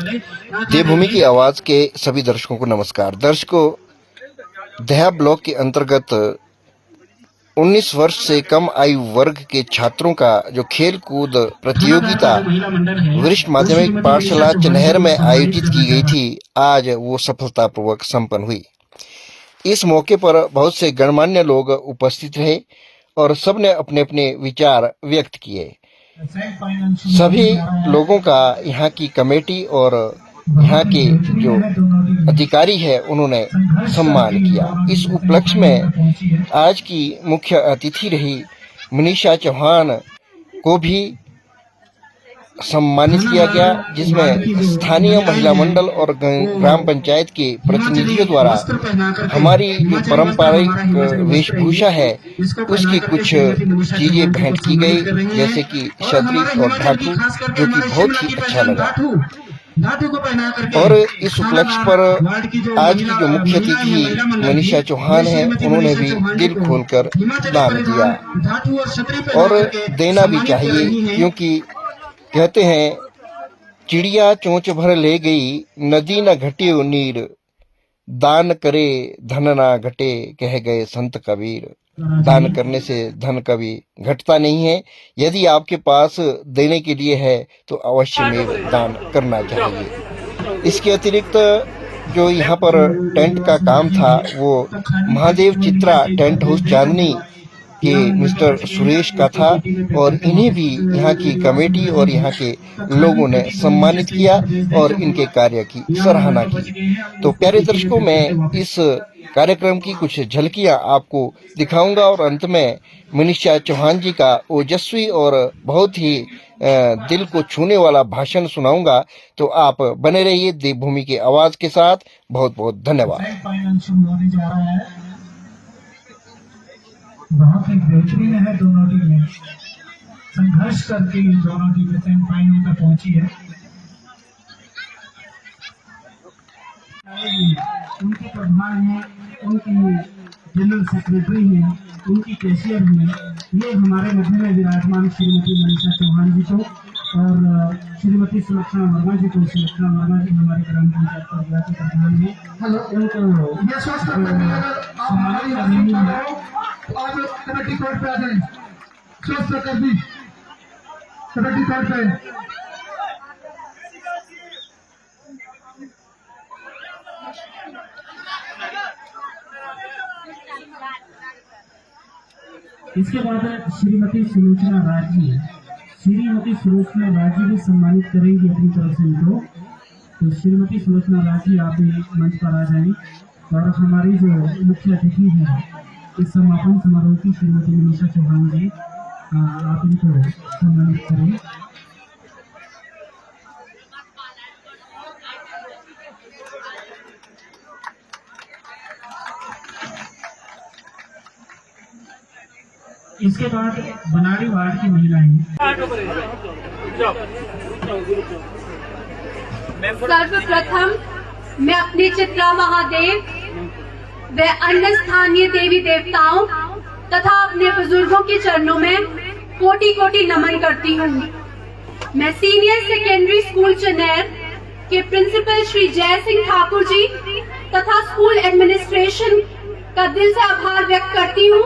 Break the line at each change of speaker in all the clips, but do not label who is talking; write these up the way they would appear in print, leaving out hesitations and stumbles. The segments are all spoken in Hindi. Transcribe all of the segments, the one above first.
देवभूमि की आवाज के सभी दर्शकों को नमस्कार। दर्शकों, दह्या ब्लॉक के अंतर्गत 19 वर्ष से कम आयु वर्ग के छात्रों का जो खेल कूद प्रतियोगिता वरिष्ठ माध्यमिक पाठशाला चनहर में आयोजित की गई थी, आज वो सफलतापूर्वक संपन्न हुई। इस मौके पर बहुत से गणमान्य लोग उपस्थित रहे और सबने अपने अपने विचार व्यक्त किए। सभी लोगों का यहाँ की कमेटी और यहाँ के जो अधिकारी है उन्होंने सम्मान किया। इस उपलक्ष्य में आज की मुख्य अतिथि रही मनीषा चौहान को भी सम्मानित किया गया, जिसमें स्थानीय महिला मंडल और ग्राम पंचायत के प्रतिनिधियों द्वारा हमारी जो पारंपरिक वेशभूषा है उसकी कुछ चीजें भेंट की गई, जैसे कि छतरी और ढाटू, जो कि बहुत ही अच्छा लगा। और इस उपलक्ष्य पर आज की जो मुख्य अतिथि मनीषा चौहान है, उन्होंने भी दिल खोलकर दान दिया और देना भी चाहिए, क्योंकि कहते हैं चिड़िया चोंच भर ले गई, नदी न घटियो नीर, दान करे धन ना घटे, कह गए संत कबीर। दान करने से धन कभी घटता नहीं है। यदि आपके पास देने के लिए है तो अवश्य में दान करना चाहिए। इसके अतिरिक्त जो यहाँ पर टेंट का काम था वो महादेव चित्रा टेंट हाउस चांदनी के मिस्टर सुरेश का था और इन्हें भी यहाँ की कमेटी और यहाँ के लोगों ने सम्मानित किया और इनके कार्य की सराहना की। तो प्यारे दर्शकों, मैं इस कार्यक्रम की कुछ झलकियां आपको दिखाऊंगा और अंत में मनीषा चौहान जी का ओजस्वी और बहुत ही दिल को छूने वाला भाषण सुनाऊंगा। तो आप बने रहिए देवभूमि की आवाज के साथ। बहुत बहुत धन्यवाद।
बहुत ही बेहतरीन है। दोनों टीमें संघर्ष करके इन दोनों टीमें सेमीफाइनल तक पहुंची है। उनके प्रधान है, उनकी जनरल सेक्रेटरी है, उनकी कैशियर है, ये हमारे मध्य में विराजमान श्रीमती मनीषा चौहान जी को और श्रीमती सुलक्षणा वर्मा जी को। सुलक्षणा वर्मा जी हमारे ग्राम पंचायत परिवार के प्रधान है। उनको
आप कमेटी कोर्ट पे आ जाए, स्वस्थ कर्मी कमेटी कोर्ट पे।
इसके बाद श्रीमती सुलोचना राज जी, श्रीमती सुलोचना राज जी भी सम्मानित करेंगी अपनी तरफ से इनको। तो श्रीमती सुलोचना राज जी, आप भी मंच पर आ जाएं और हमारी जो मुख्य अतिथि है इस समापन समारोह की श्रीमती मनीषा चौहान जी, आप इनको सम्मानित करें। इसके बाद बनारी वार्ड की महिलाएं।
सर्वप्रथम मैं अपने चित्रा महादेव व अन्य स्थानीय देवी देवताओं तथा अपने बुजुर्गों के चरणों में कोटि कोटि नमन करती हूँ। मैं सीनियर सेकेंडरी स्कूल चनहर के प्रिंसिपल श्री जय सिंह ठाकुर जी तथा स्कूल एडमिनिस्ट्रेशन का दिल से आभार व्यक्त करती हूँ,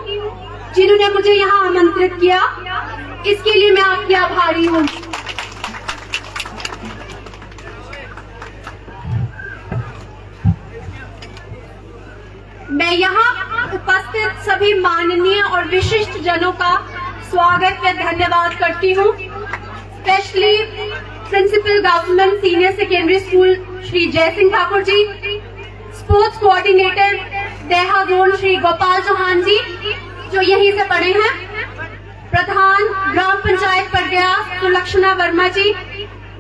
जिन्होंने मुझे यहाँ आमंत्रित किया। इसके लिए मैं आपकी आभारी हूँ। मैं यहाँ उपस्थित सभी माननीय और विशिष्ट जनों का स्वागत व धन्यवाद करती हूँ। Specially principal government senior secondary school Shri Jai Singh Thakur ji, sports coordinator Dahya zone Shri Gopal Chauhan ji जो यहीं से पढ़े हैं, प्रधान ग्राम पंचायत परगया सुलक्षणा वर्मा जी,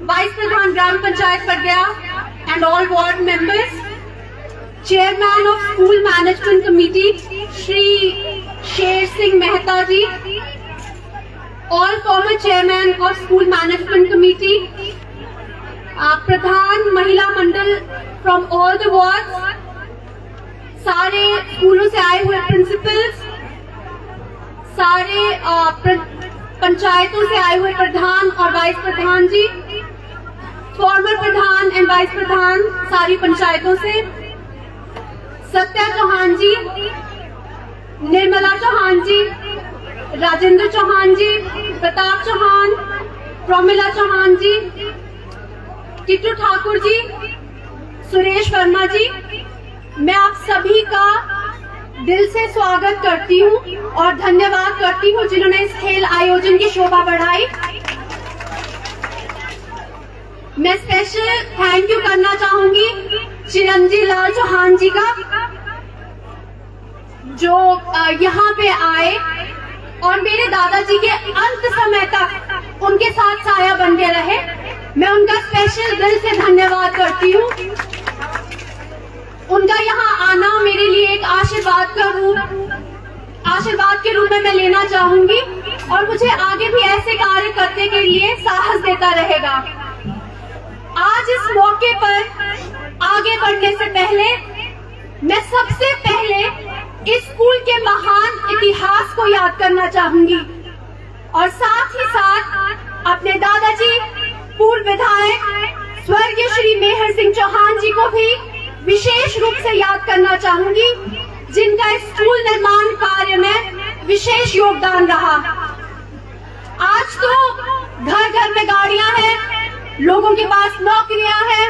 वाइस प्रधान ग्राम panchayat Pargaya and all ward members, chairman of school management committee Shri Sher Singh Mehta ji, all former chairman of school management committee, प्रधान महिला मंडल फ्रॉम ऑल द वार्ड्स, सारे स्कूलों से आए हुए प्रिंसिपल्स, सारे पंचायतों से आए हुए प्रधान और वाइस प्रधान जी, फॉर्मर प्रधान एंड प्रधान सारी पंचायतों से, सत्या चौहान जी, निर्मला चौहान जी, राजेंद्र चौहान जी, प्रताप चौहान, प्रोमिला चौहान जी, टिट्टू ठाकुर जी, सुरेश वर्मा जी, मैं आप सभी का दिल से स्वागत करती हूँ और धन्यवाद करती हूँ जिन्होंने इस खेल आयोजन की शोभा बढ़ाई। मैं स्पेशल थैंक यू करना चाहूंगी चिरंजी लाल चौहान जी का, जो यहाँ पे आए और मेरे दादाजी के अंत समय तक उनके साथ साया बन के रहे। मैं उनका स्पेशल दिल से धन्यवाद करती हूँ। उनका यहाँ आना मेरे लिए एक आशीर्वाद के रूप में मैं लेना चाहूंगी और मुझे आगे भी ऐसे कार्य करने के लिए साहस देता रहेगा। आज इस मौके पर आगे बढ़ने से पहले मैं सबसे पहले इस स्कूल के महान इतिहास को याद करना चाहूंगी और साथ ही साथ अपने दादाजी पूर्व विधायक स्वर्गीय श्री मेहर सिंह चौहान जी को भी विशेष रूप से याद करना चाहूंगी, जिनका स्कूल निर्माण कार्य में विशेष योगदान रहा। आज तो घर घर में गाड़ियां हैं, लोगों के पास नौकरियां हैं,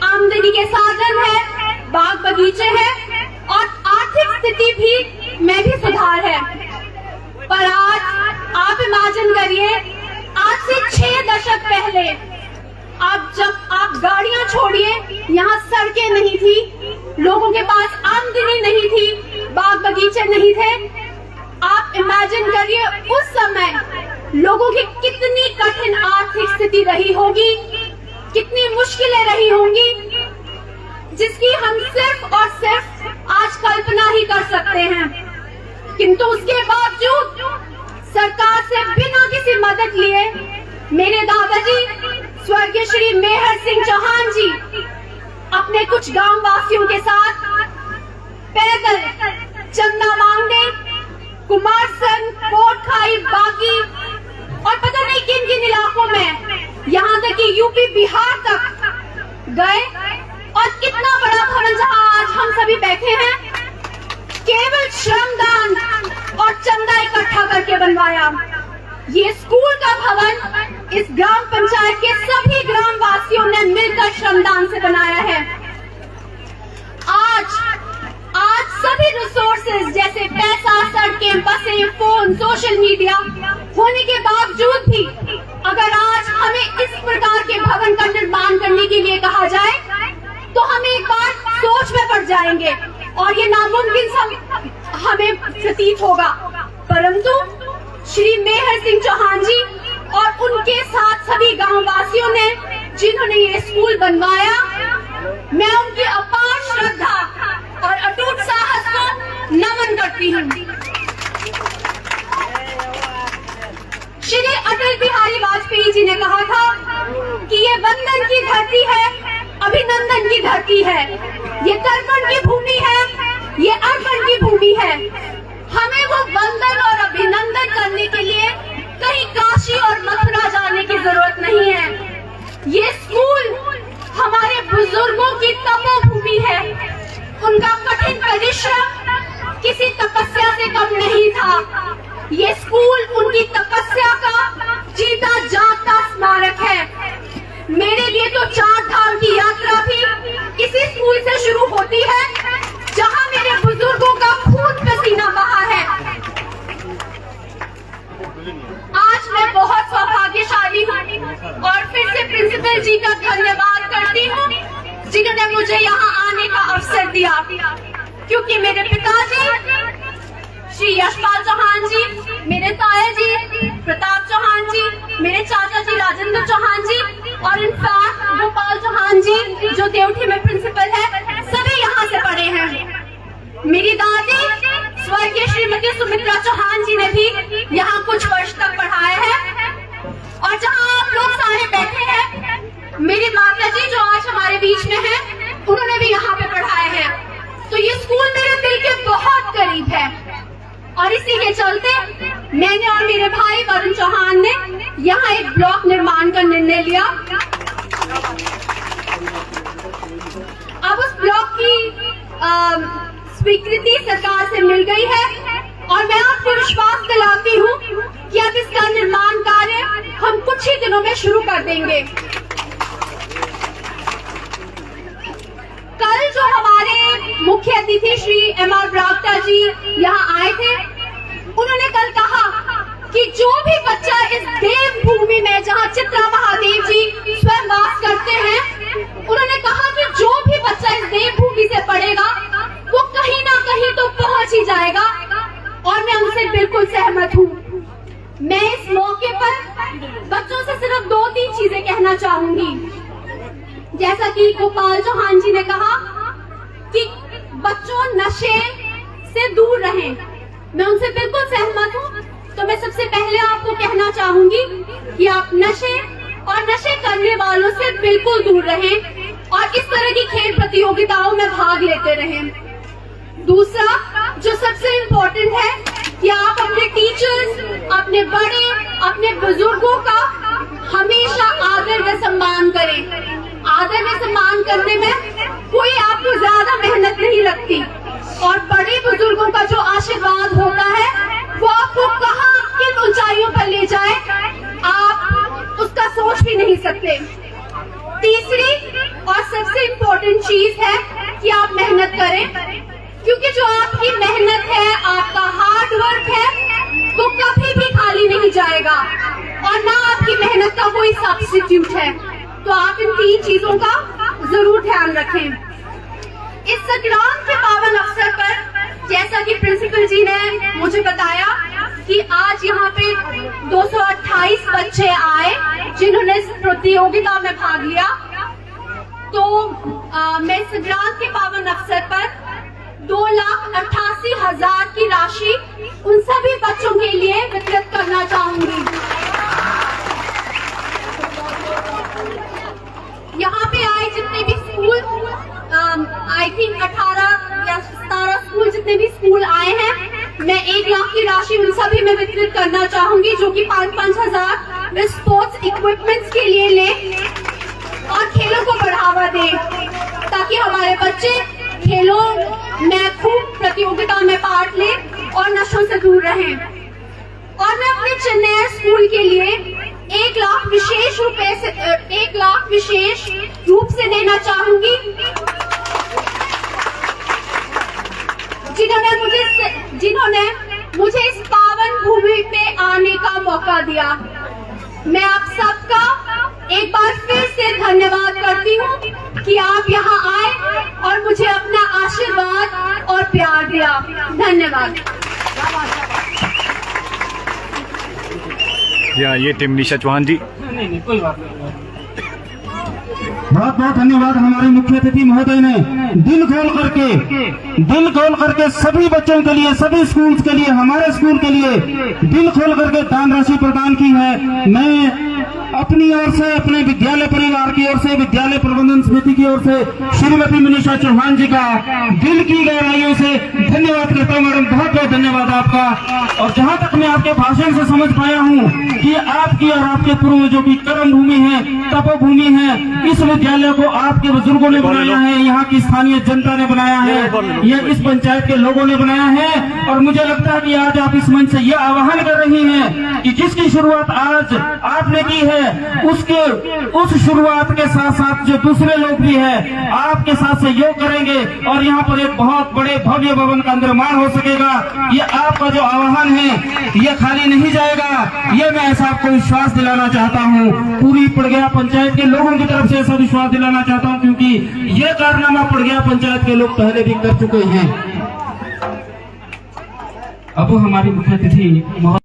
आमदनी के साधन है, बाग बगीचे हैं और आर्थिक स्थिति भी में भी सुधार है। पर आज आप इमेजिन करिए, आज से 6 दशक पहले जब आप गाड़ियां छोड़िए, यहाँ सड़कें नहीं थी, लोगों के पास आमदनी नहीं थी, बाग बगीचे नहीं थे। आप इमेजिन करिए उस समय लोगों की कितनी कठिन आर्थिक स्थिति रही होगी, कितनी मुश्किलें रही होंगी, जिसकी हम सिर्फ और सिर्फ आज कल्पना ही कर सकते हैं। किंतु उसके बावजूद सरकार से बिना किसी मदद लिए मेरे दादाजी स्वर्गीय श्री मेहर सिंह चौहान जी अपने कुछ गांव वासियों के साथ पैदल चंदा मांगने कुमारसंग, कोटखाई, बागी और पता नहीं किन किन इलाकों में, यहाँ तक कि यूपी बिहार तक गए और कितना बड़ा भवन जहाँ आज हम सभी बैठे हैं, केवल श्रमदान और चंदा इकट्ठा करके बनवाया। ये स्कूल का भवन इस ग्राम पंचायत के सभी ग्राम वासियों ने मिलकर श्रमदान से बनाया है। आज सभी रिसोर्सेज जैसे पैसा, सड़कें, बसें, फोन, सोशल मीडिया होने के बावजूद भी अगर आज हमें इस प्रकार के भवन का निर्माण करने के लिए कहा जाए तो हम एक बार सोच में पड़ जाएंगे और ये नामुमकिन हमें प्रतीत होगा। परंतु श्री मेहर सिंह चौहान जी और उनके साथ सभी गांव वासियों ने जिन्होंने ये स्कूल बनवाया, मैं उनकी अपार श्रद्धा और अटूट साहस को नमन करती हूँ। श्री अटल बिहारी वाजपेयी जी ने कहा था कि ये वंदन की धरती है, अभिनंदन की धरती है, ये तर्पण की भूमि है, ये अर्पण की भूमि है। हमें वो वंदन और अभिनंदन करने के लिए कहीं काशी और मथुरा जाने की जरूरत नहीं है। ये स्कूल हमारे बुजुर्गों की तपोभूमि है, उनका कठिन परिश्रम किसी तपस्या से कम नहीं था। ये स्कूल उनकी तपस्या का जीता जागता स्मारक है। मेरे लिए तो 4 धाम की यात्रा भी इसी स्कूल से शुरू होती है, जहां मेरे बुजुर्गों का खून पसीना बहा है। आज मैं बहुत सौभाग्यशाली हूँ और फिर से प्रिंसिपल जी का धन्यवाद करती हूँ, जिन्होंने मुझे यहाँ आने का अवसर दिया, क्योंकि मेरे पिताजी श्री यशपाल चौहान जी, मेरे ताया जी प्रताप चौहान जी, मेरे चाचा जी राजेंद्र चौहान जी और इनफैक्ट गोपाल चौहान जी जो देवठी में प्रिंसिपल है, सभी यहाँ से पढ़े हैं। मेरी दादी स्वर्गीय श्रीमती सुमित्रा चौहान जी ने भी यहाँ कुछ वर्ष तक पढ़ाया है और जहाँ आप लोग सारे बैठे हैं, मेरी माता जी जो आज हमारे बीच में है, उन्होंने भी यहाँ पे पढ़ाया है। तो ये स्कूल मेरे दिल के बहुत करीब है और इसी के चलते मैंने और मेरे भाई वरुण चौहान ने यहाँ एक ब्लॉक निर्माण का निर्णय लिया। स्वीकृति सरकार से मिल गई है और मैं आपको विश्वास दिलाती हूँ कि अब इसका निर्माण कार्य हम कुछ ही दिनों में शुरू कर देंगे। कल जो हमारे मुख्य अतिथि श्री M.R. बरागटा जी यहाँ आए थे, उन्होंने कल कहा कि जो भी बच्चा इस देवभूमि में जहाँ चित्रा महादेव जी स्वयं वास करते हैं, उन्होंने कहा कि जो भी बच्चा इस देवभूमि से पढ़ेगा वो कहीं ना कहीं तो पहुंच ही जाएगा, और मैं उनसे बिल्कुल सहमत हूँ। मैं इस मौके पर बच्चों से सिर्फ 2-3 चीजें कहना चाहूंगी। जैसा कि गोपाल चौहान जी ने कहा कि बच्चों नशे से दूर रहें, मैं उनसे बिल्कुल सहमत हूँ। तो मैं सबसे पहले आपको कहना चाहूंगी कि आप नशे और नशे करने वालों से बिल्कुल दूर रहें और इस तरह की खेल प्रतियोगिताओं में भाग लेते रहें। दूसरा जो सबसे इम्पोर्टेंट है कि आप अपने टीचर्स, अपने बड़े, अपने बुजुर्गों का हमेशा आदर व सम्मान करें। आदर व सम्मान करने में कोई आपको ज्यादा मेहनत नहीं लगती, और बड़े बुजुर्गों का जो आशीर्वाद होता है वो आपको कहाँ किन ऊंचाइयों पर ले जाए, आप उसका सोच भी नहीं सकते। तीसरी और सबसे इम्पोर्टेंट चीज है कि आप मेहनत करें, क्योंकि जो आपकी मेहनत है, आपका हार्ड वर्क है, वो कभी भी खाली नहीं जाएगा और ना आपकी मेहनत का कोई सब्स्टिट्यूट है। तो आप इन 3 चीजों का जरूर ध्यान रखें। इस संक्रांत के पावन अवसर पर जैसा कि प्रिंसिपल जी ने मुझे बताया कि आज यहाँ पे 228 बच्चे आए जिन्होंने इस प्रतियोगिता में भाग लिया। तो मैं संक्रांत के पावन अवसर पर 2,88,000 की राशि उन सभी बच्चों के लिए वितरित करना चाहूंगी। यहाँ पे आए जितने भी स्कूल, आई थिंक 18 या 17 स्कूल जितने भी स्कूल आए हैं, मैं 1 लाख की राशि उन सभी में वितरित करना चाहूंगी, जो कि 5-5 हजार वे स्पोर्ट्स इक्विपमेंट्स के लिए ले और खेलों को बढ़ावा दे, ताकि हमारे बच्चे खेलों में खूब प्रतियोगिता में पार्ट ले और नशों से दूर रहें। और मैं अपने चेन्नई स्कूल के लिए 1 लाख विशेष रूप से देना चाहूंगी, जिन्होंने मुझे इस पावन भूमि पे आने का मौका दिया। मैं आप सबका एक बार फिर से धन्यवाद करती हूँ कि आप यहाँ आए और मुझे अपना आशीर्वाद और प्यार दिया। धन्यवाद।
ये टीम निशा चौहान जी।
नहीं कोई बात नहीं।
बहुत बहुत धन्यवाद हमारे मुख्य अतिथि महोदय ने दिल खोल करके सभी बच्चों के लिए, सभी स्कूल्स के लिए, हमारे स्कूल के लिए दिल खोल करके दान राशि प्रदान की है। मैं अपनी ओर से, अपने विद्यालय परिवार की ओर से, विद्यालय प्रबंधन समिति की ओर से श्रीमती मनीषा चौहान जी का दिल की गहराइयों से धन्यवाद करता हूँ। मैडम बहुत बहुत धन्यवाद आपका। और जहाँ तक मैं आपके भाषण से समझ पाया हूँ कि आपकी और आपके पूर्वजों की कर्म भूमि है, तपोभूमि है, इस विद्यालय को आपके बुजुर्गों ने बनाया है, यहाँ की स्थानीय जनता ने बनाया है, यह इस पंचायत के लोगों ने बनाया है। और मुझे लगता है कि आज आप इस मंच से यह आह्वान कर रही हैं कि जिसकी शुरुआत आज आपने की है, उस शुरुआत के साथ साथ जो दूसरे लोग भी है आपके साथ सहयोग करेंगे और यहाँ पर एक बहुत बड़े भव्य भवन का निर्माण हो सकेगा। ये आपका जो आह्वान है ये खाली नहीं जाएगा, ये मैं ऐसा आपको विश्वास दिलाना चाहता हूँ। पूरी पड़गया पंचायत के लोगों की तरफ से ऐसा विश्वास दिलाना चाहता हूँ, क्योंकि ये कारनामा पड़गया पंचायत के लोग पहले भी कर चुके हैं। अब हमारी मुख्य अतिथि